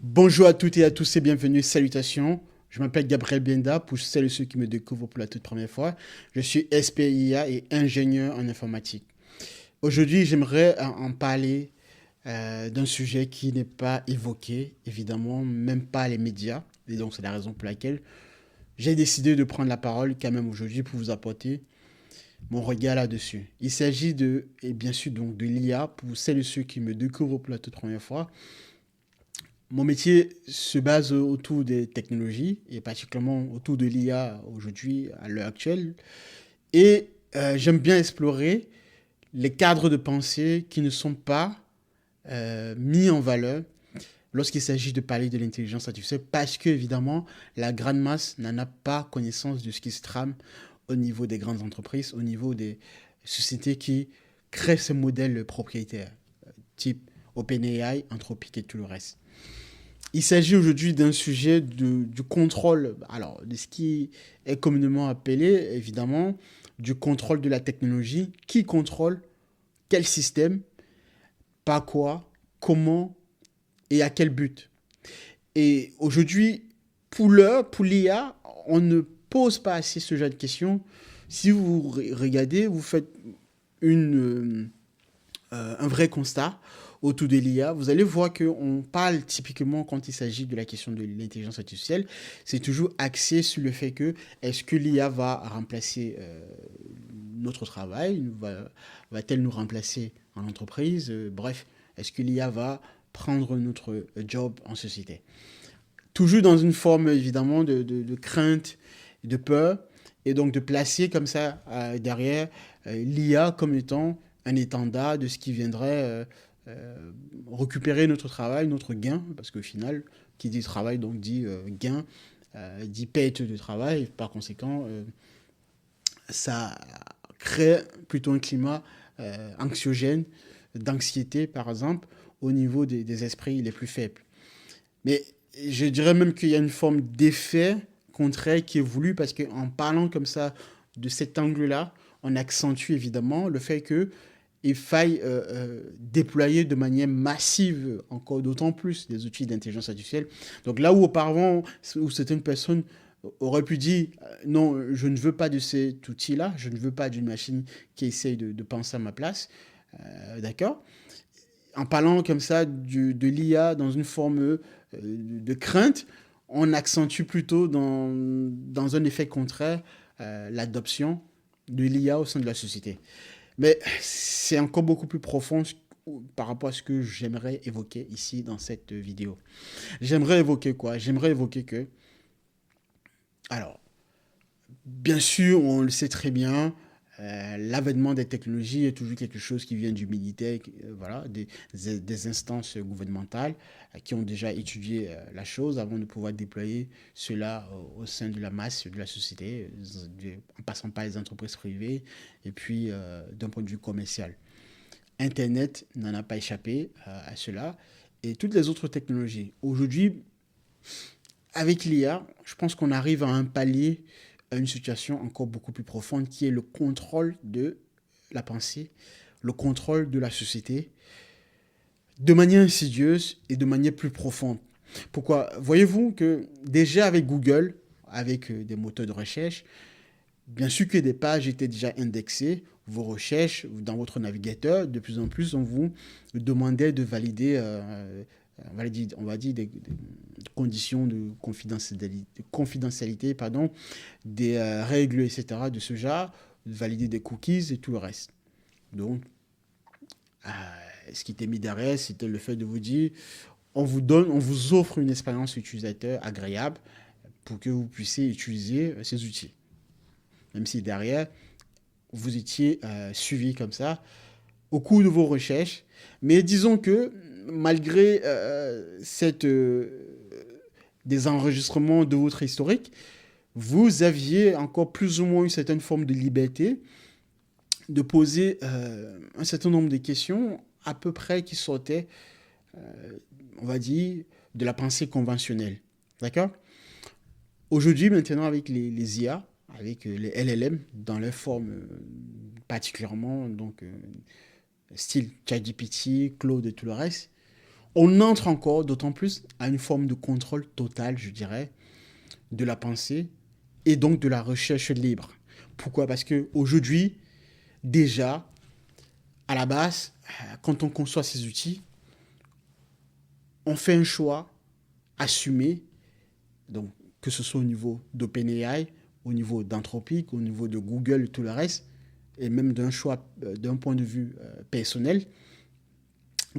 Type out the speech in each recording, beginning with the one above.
Bonjour à toutes et à tous et bienvenue, salutations. Je m'appelle Gabriel Bienda, pour celles et ceux qui me découvrent pour la toute première fois. Je suis SPIA et ingénieur en informatique. Aujourd'hui, j'aimerais en parler d'un sujet qui n'est pas évoqué, évidemment, même pas les médias. Et donc, c'est la raison pour laquelle j'ai décidé de prendre la parole quand même aujourd'hui pour vous apporter mon regard là-dessus. Il s'agit de, et bien sûr, donc de l'IA, pour celles et ceux qui me découvrent pour la toute première fois. Mon métier se base autour des technologies et particulièrement autour de l'IA aujourd'hui, à l'heure actuelle. Et j'aime bien explorer les cadres de pensée qui ne sont pas mis en valeur lorsqu'il s'agit de parler de l'intelligence artificielle parce que, évidemment, la grande masse n'en a pas connaissance de ce qui se trame au niveau des grandes entreprises, au niveau des sociétés qui créent ces modèles propriétaires, type OpenAI, Anthropic et tout le reste. Il s'agit aujourd'hui d'un sujet du contrôle, alors de ce qui est communément appelé, évidemment, du contrôle de la technologie. Qui contrôle quel système, par quoi, comment et à quel but. Et aujourd'hui, pour l'heure, pour l'IA, on ne pose pas assez ce genre de questions. Si vous regardez, vous faites un vrai constat autour de l'IA, vous allez voir qu'on parle typiquement quand il s'agit de la question de l'intelligence artificielle, c'est toujours axé sur le fait que est-ce que l'IA va remplacer notre travail, va-t-elle nous remplacer en entreprise, bref, est-ce que l'IA va prendre notre job en société. Toujours dans une forme évidemment de crainte, de peur, et donc de placer comme ça derrière l'IA comme étant un étendard de ce qui viendrait récupérer notre travail, notre gain, parce qu'au final, qui dit travail donc dit gain, dit perte de travail, et par conséquent, ça crée plutôt un climat anxiogène, d'anxiété par exemple, au niveau des esprits les plus faibles. Mais je dirais même qu'il y a une forme d'effet contraire qui est voulu parce qu'en parlant comme ça de cet angle-là, on accentue évidemment le fait que il faille déployer de manière massive, encore d'autant plus, des outils d'intelligence artificielle. Donc là où auparavant, où certaines personnes auraient pu dire non, je ne veux pas de cet outil-là, je ne veux pas d'une machine qui essaye de penser à ma place, d'accord. En parlant comme ça de l'IA dans une forme de crainte, on accentue plutôt dans un effet contraire l'adoption de l'IA au sein de la société. Mais c'est encore beaucoup plus profond par rapport à ce que j'aimerais évoquer ici dans cette vidéo. J'aimerais évoquer quoi? J'aimerais évoquer que, alors, bien sûr, on le sait très bien, l'avènement des technologies est toujours quelque chose qui vient du militaire, voilà, des instances gouvernementales qui ont déjà étudié la chose avant de pouvoir déployer cela au sein de la masse de la société, en passant par les entreprises privées et puis d'un point de vue commercial. Internet n'en a pas échappé à cela et toutes les autres technologies. Aujourd'hui, avec l'IA, je pense qu'on arrive à un palier, à une situation encore beaucoup plus profonde qui est le contrôle de la pensée, le contrôle de la société, de manière insidieuse et de manière plus profonde. Pourquoi? Voyez-vous que déjà avec Google, avec des moteurs de recherche, bien sûr que des pages étaient déjà indexées, vos recherches dans votre navigateur, de plus en plus, on vous demandait de valider, on va dire des conditions de confidentialité pardon, des règles, etc., de ce genre, de valider des cookies et tout le reste. Donc, euh, ce qui était mis derrière, c'était le fait de vous dire, on vous offre une expérience utilisateur agréable pour que vous puissiez utiliser ces outils. Même si derrière, vous étiez suivi comme ça au cours de vos recherches. Mais disons que malgré des enregistrements de votre historique, vous aviez encore plus ou moins une certaine forme de liberté de poser un certain nombre de questions à peu près qui sortaient, on va dire, de la pensée conventionnelle. D'accord. Aujourd'hui, maintenant, avec les IA, avec les LLM, dans leur forme particulièrement, donc, style ChatGPT, Claude et tout le reste, on entre encore d'autant plus à une forme de contrôle total, je dirais, de la pensée et donc de la recherche libre. Pourquoi? Parce qu'aujourd'hui, déjà, à la base, quand on conçoit ces outils, on fait un choix assumé, donc que ce soit au niveau d'OpenAI, au niveau d'Anthropic, au niveau de Google et tout le reste, et même d'un choix d'un point de vue personnel.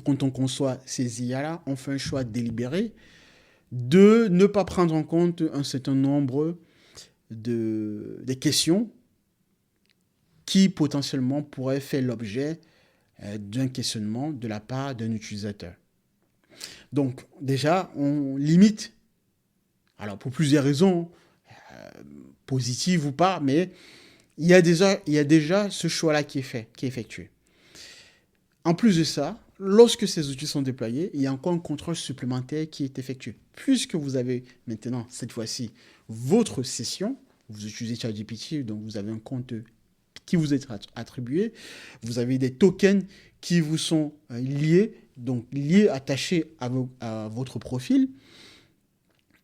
Quand on conçoit ces IA-là, on fait un choix délibéré de ne pas prendre en compte un certain nombre des questions qui potentiellement pourraient faire l'objet d'un questionnement de la part d'un utilisateur. Donc déjà, on limite, alors pour plusieurs raisons, positives ou pas, mais il y a déjà ce choix-là qui est effectué. En plus de ça, lorsque ces outils sont déployés, il y a encore un contrôle supplémentaire qui est effectué. Puisque vous avez maintenant, cette fois-ci, votre session, vous utilisez ChatGPT, donc vous avez un compte qui vous est attribué, vous avez des tokens qui vous sont liés, donc liés, attachés à votre profil.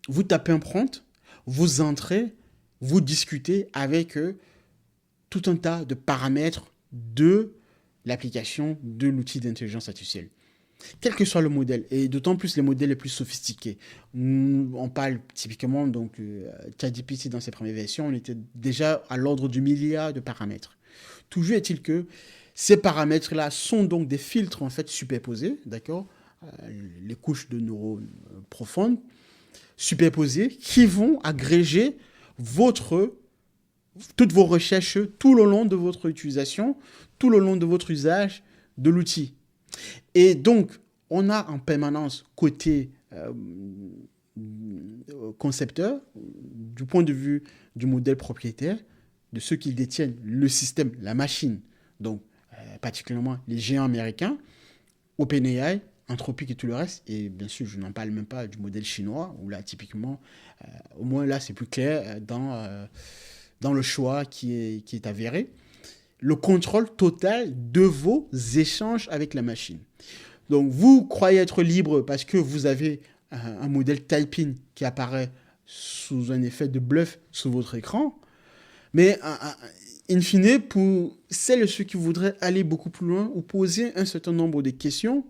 Vous tapez un prompt, vous entrez, vous discutez avec tout un tas de paramètres de l'application de l'outil d'intelligence artificielle. Quel que soit le modèle, et d'autant plus les modèles les plus sophistiqués. On parle typiquement, donc, ChatGPT dans ses premières versions, on était déjà à l'ordre du milliard de paramètres. Toujours est-il que ces paramètres-là sont donc des filtres en fait superposés, d'accord, les couches de neurones profondes, superposées, qui vont agréger toutes vos recherches tout le long de votre utilisation, tout le long de votre usage de l'outil. Et donc, on a en permanence côté concepteur, du point de vue du modèle propriétaire, de ceux qui détiennent le système, la machine, donc particulièrement les géants américains, OpenAI, Anthropic et tout le reste, et bien sûr, je n'en parle même pas du modèle chinois, où là, typiquement, au moins là, c'est plus clair dans le choix qui est avéré, le contrôle total de vos échanges avec la machine. Donc, vous croyez être libre parce que vous avez un modèle typing qui apparaît sous un effet de bluff sur votre écran, mais in fine, pour celles et ceux qui voudraient aller beaucoup plus loin ou poser un certain nombre de questions,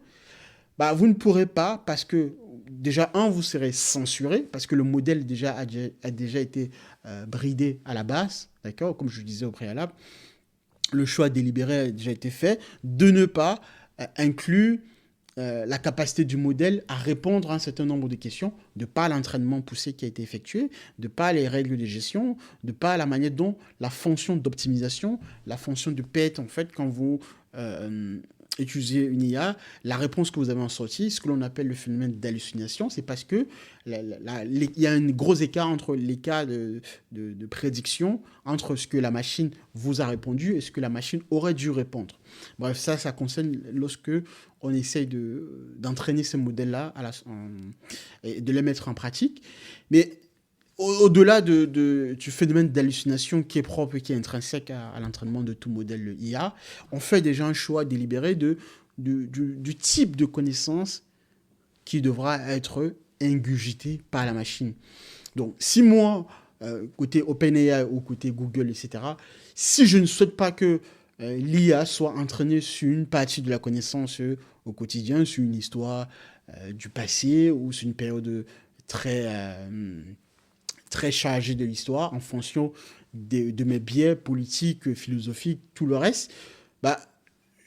vous ne pourrez pas parce que, déjà, vous serez censuré parce que le modèle a déjà été bridé à la base, d'accord, comme je le disais au préalable. Le choix délibéré a déjà été fait de ne pas inclure la capacité du modèle à répondre à un certain nombre de questions, de pas l'entraînement poussé qui a été effectué, de pas les règles de gestion, de pas la manière dont la fonction d'optimisation, la fonction de PET, en fait, quand vous utilisez une IA, la réponse que vous avez en sortie, ce que l'on appelle le phénomène d'hallucination, c'est parce que il y a un gros écart entre les cas de prédiction, entre ce que la machine vous a répondu et ce que la machine aurait dû répondre. Bref, ça concerne lorsque on essaye d'entraîner ces modèles-là et de les mettre en pratique. Mais au-delà du phénomène d'hallucination qui est propre et qui est intrinsèque à l'entraînement de tout modèle IA, on fait déjà un choix délibéré du type de connaissance qui devra être ingurgité par la machine. Donc, si moi, côté OpenAI ou côté Google, etc., si je ne souhaite pas que l'IA soit entraînée sur une partie de la connaissance au quotidien, sur une histoire du passé ou sur une période très chargée de l'histoire, en fonction de mes biais politiques, philosophiques, tout le reste,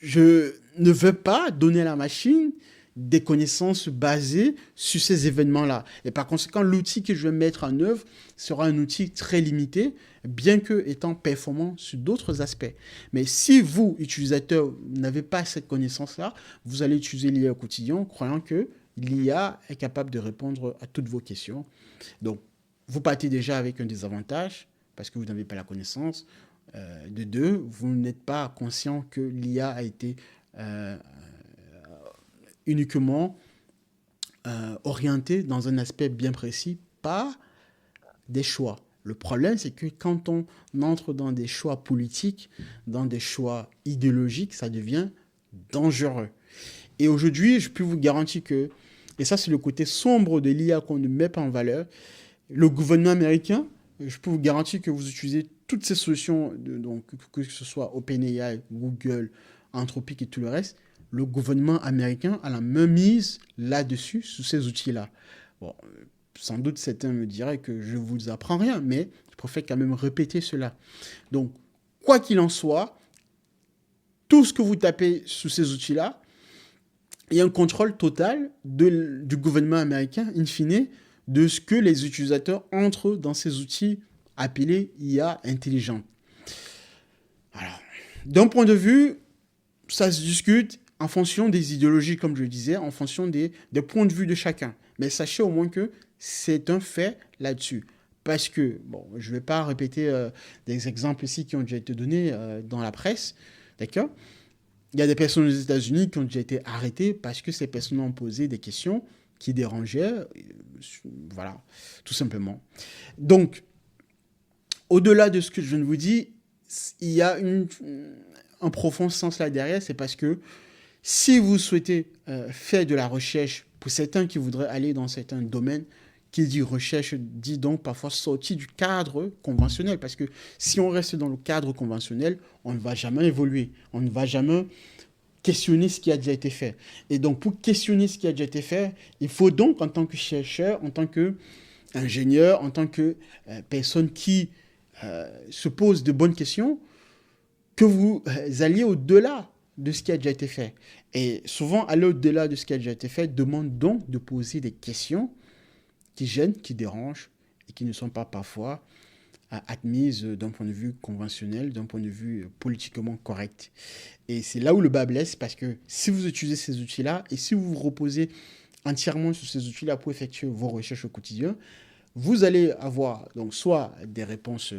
je ne veux pas donner à la machine des connaissances basées sur ces événements-là. Et par conséquent, l'outil que je vais mettre en œuvre sera un outil très limité, bien que étant performant sur d'autres aspects. Mais si vous, utilisateur, n'avez pas cette connaissance-là, vous allez utiliser l'IA au quotidien, croyant que l'IA est capable de répondre à toutes vos questions. Donc, vous partez déjà avec un désavantage, parce que vous n'avez pas la connaissance. De deux, vous n'êtes pas conscient que l'IA a été uniquement orienté dans un aspect bien précis par des choix. Le problème, c'est que quand on entre dans des choix politiques, dans des choix idéologiques, ça devient dangereux. Et aujourd'hui, je peux vous garantir que Et ça, c'est le côté sombre de l'IA qu'on ne met pas en valeur. Le gouvernement américain, je peux vous garantir que vous utilisez toutes ces solutions, donc, que ce soit OpenAI, Google, Anthropic et tout le reste, le gouvernement américain a la main mise là-dessus, sur ces outils-là. Bon, sans doute certains me diraient que je ne vous apprends rien, mais je préfère quand même répéter cela. Donc, quoi qu'il en soit, tout ce que vous tapez sous ces outils-là, il y a un contrôle total du gouvernement américain, in fine, de ce que les utilisateurs entrent dans ces outils appelés IA intelligents. Alors, d'un point de vue, ça se discute en fonction des idéologies, comme je le disais, en fonction des points de vue de chacun. Mais sachez au moins que c'est un fait là-dessus. Parce que, bon, je ne vais pas répéter des exemples ici qui ont déjà été donnés dans la presse, d'accord ? Il y a des personnes aux États-Unis qui ont déjà été arrêtées parce que ces personnes ont posé des questions qui dérangeaient, voilà, tout simplement. Donc, au-delà de ce que je viens de vous dire, il y a un profond sens là derrière, c'est parce que si vous souhaitez faire de la recherche, pour certains qui voudraient aller dans certains domaines, qui dit recherche, dit donc parfois sortir du cadre conventionnel. Parce que si on reste dans le cadre conventionnel, on ne va jamais évoluer. On ne va jamais questionner ce qui a déjà été fait. Et donc, pour questionner ce qui a déjà été fait, il faut donc, en tant que chercheur, en tant qu'ingénieur, en tant que personne qui se pose de bonnes questions, que vous alliez au-delà de ce qui a déjà été fait. Et souvent, aller au-delà de ce qui a déjà été fait demande donc de poser des questions qui gênent, qui dérangent et qui ne sont pas parfois admises d'un point de vue conventionnel, d'un point de vue politiquement correct. Et c'est là où le bas blesse, parce que si vous utilisez ces outils-là et si vous vous reposez entièrement sur ces outils-là pour effectuer vos recherches au quotidien, vous allez avoir donc soit des réponses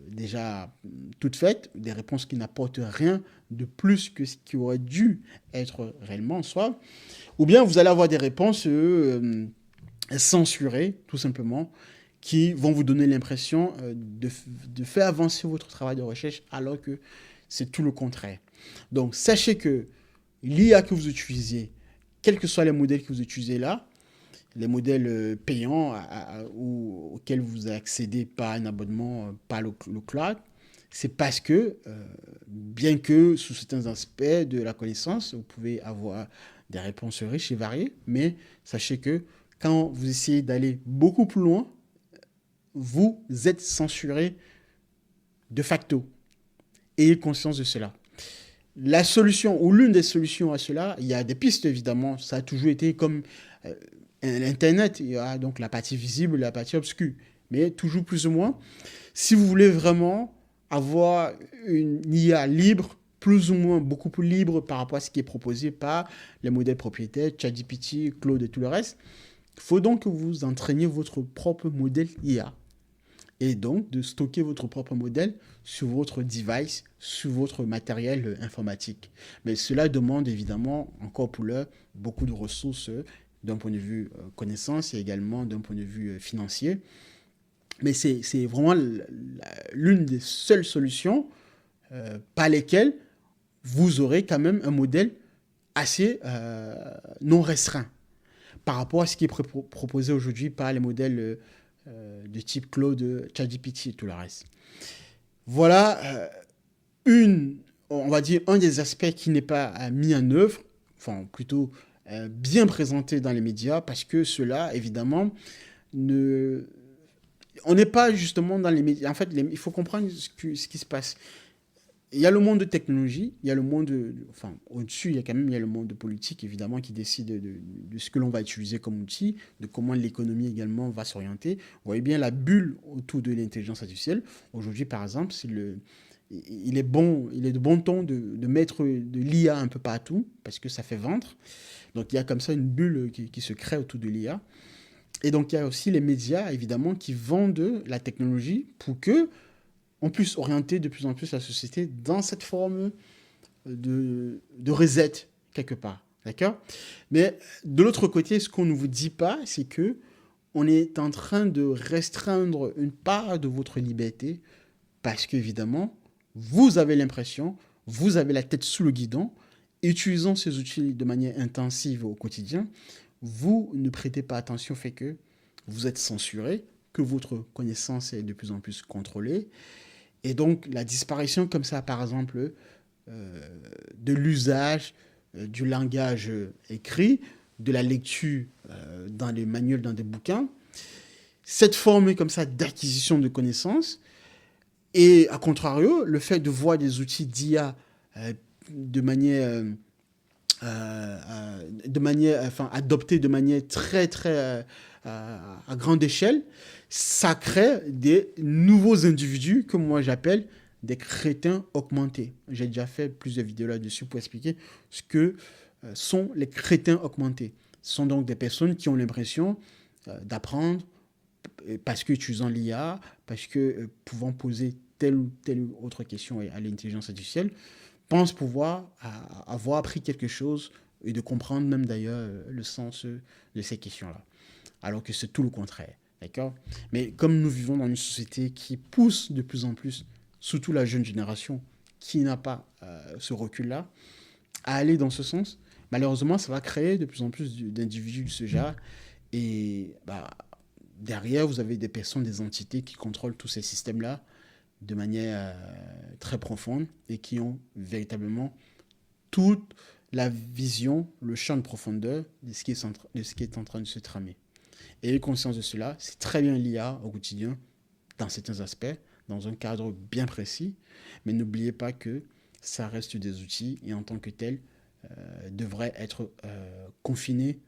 déjà toutes faites, des réponses qui n'apportent rien de plus que ce qui aurait dû être réellement soit, ou bien vous allez avoir des réponses censurés, tout simplement, qui vont vous donner l'impression de faire avancer votre travail de recherche, alors que c'est tout le contraire. Donc, sachez que l'IA que vous utilisez, quels que soient les modèles que vous utilisez là, les modèles payants auxquels vous accédez par un abonnement, par le cloud, c'est parce que, bien que sous certains aspects de la connaissance, vous pouvez avoir des réponses riches et variées, mais sachez que quand vous essayez d'aller beaucoup plus loin, vous êtes censuré de facto. Ayez conscience de cela. La solution, ou l'une des solutions à cela, il y a des pistes évidemment, ça a toujours été comme l'Internet, il y a donc la partie visible et la partie obscure, mais toujours plus ou moins. Si vous voulez vraiment avoir une IA libre, plus ou moins beaucoup plus libre par rapport à ce qui est proposé par les modèles propriétaires, ChatGPT, Claude et tout le reste, il faut donc que vous entraîniez votre propre modèle IA. Et donc de stocker votre propre modèle sur votre device, sur votre matériel informatique. Mais cela demande évidemment, encore pour l'heure, beaucoup de ressources d'un point de vue connaissance et également d'un point de vue financier. Mais c'est vraiment l'une des seules solutions par lesquelles vous aurez quand même un modèle assez non restreint par rapport à ce qui est proposé aujourd'hui par les modèles de type Claude, ChatGPT et tout le reste. Voilà on va dire, un des aspects qui n'est pas mis en œuvre, enfin plutôt bien présenté dans les médias, parce que cela, évidemment, on n'est pas justement dans les médias. En fait, il faut comprendre ce qui se passe. Il y a le monde de technologie, il y a le monde, au-dessus, il y a le monde de politique, évidemment, qui décide de ce que l'on va utiliser comme outil, de comment l'économie également va s'orienter. Vous voyez bien la bulle autour de l'intelligence artificielle. Aujourd'hui, par exemple, il est de bon ton de mettre de l'IA un peu partout, parce que ça fait vendre. Donc, il y a comme ça une bulle qui se crée autour de l'IA. Et donc, il y a aussi les médias, évidemment, qui vendent la technologie pour que on puisse orienter de plus en plus la société dans cette forme de reset, quelque part. D'accord ? Mais de l'autre côté, ce qu'on ne vous dit pas, c'est que on est en train de restreindre une part de votre liberté parce qu'évidemment, vous avez l'impression, vous avez la tête sous le guidon, utilisant ces outils de manière intensive au quotidien, vous ne prêtez pas attention au fait que vous êtes censuré, que votre connaissance est de plus en plus contrôlée. Et donc, la disparition comme ça, par exemple, de l'usage du langage écrit, de la lecture dans les manuels, dans des bouquins, cette forme comme ça d'acquisition de connaissances, et à contrario, le fait de voir des outils d'IA de manière enfin, adopté de manière très, très à grande échelle, ça crée des nouveaux individus que moi j'appelle des crétins augmentés. J'ai déjà fait plusieurs vidéos là-dessus pour expliquer ce que sont les crétins augmentés. Ce sont donc des personnes qui ont l'impression d'apprendre parce que utilisant l'IA, parce que pouvant poser telle ou telle autre question à l'intelligence artificielle, pense pouvoir avoir appris quelque chose et de comprendre même d'ailleurs le sens de ces questions-là. Alors que c'est tout le contraire. D'accord? Mais comme nous vivons dans une société qui pousse de plus en plus, surtout la jeune génération, qui n'a pas ce recul-là, à aller dans ce sens, malheureusement, ça va créer de plus en plus d'individus de ce genre. Et derrière, vous avez des personnes, des entités qui contrôlent tous ces systèmes-là de manière très profonde et qui ont véritablement toute la vision, le champ de profondeur de ce qui est en train de se tramer. Et ayez conscience de cela, c'est très bien l'IA au quotidien, dans certains aspects, dans un cadre bien précis, mais n'oubliez pas que ça reste des outils et en tant que tels, devraient être confinés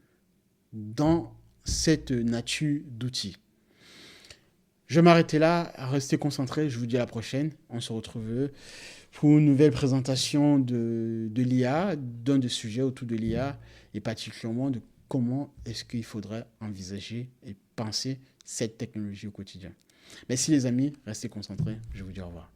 dans cette nature d'outils. Je vais m'arrêter là, restez concentrés, je vous dis à la prochaine. On se retrouve pour une nouvelle présentation de l'IA, d'un des sujets autour de l'IA, et particulièrement de comment est-ce qu'il faudrait envisager et penser cette technologie au quotidien. Merci les amis, restez concentrés, je vous dis au revoir.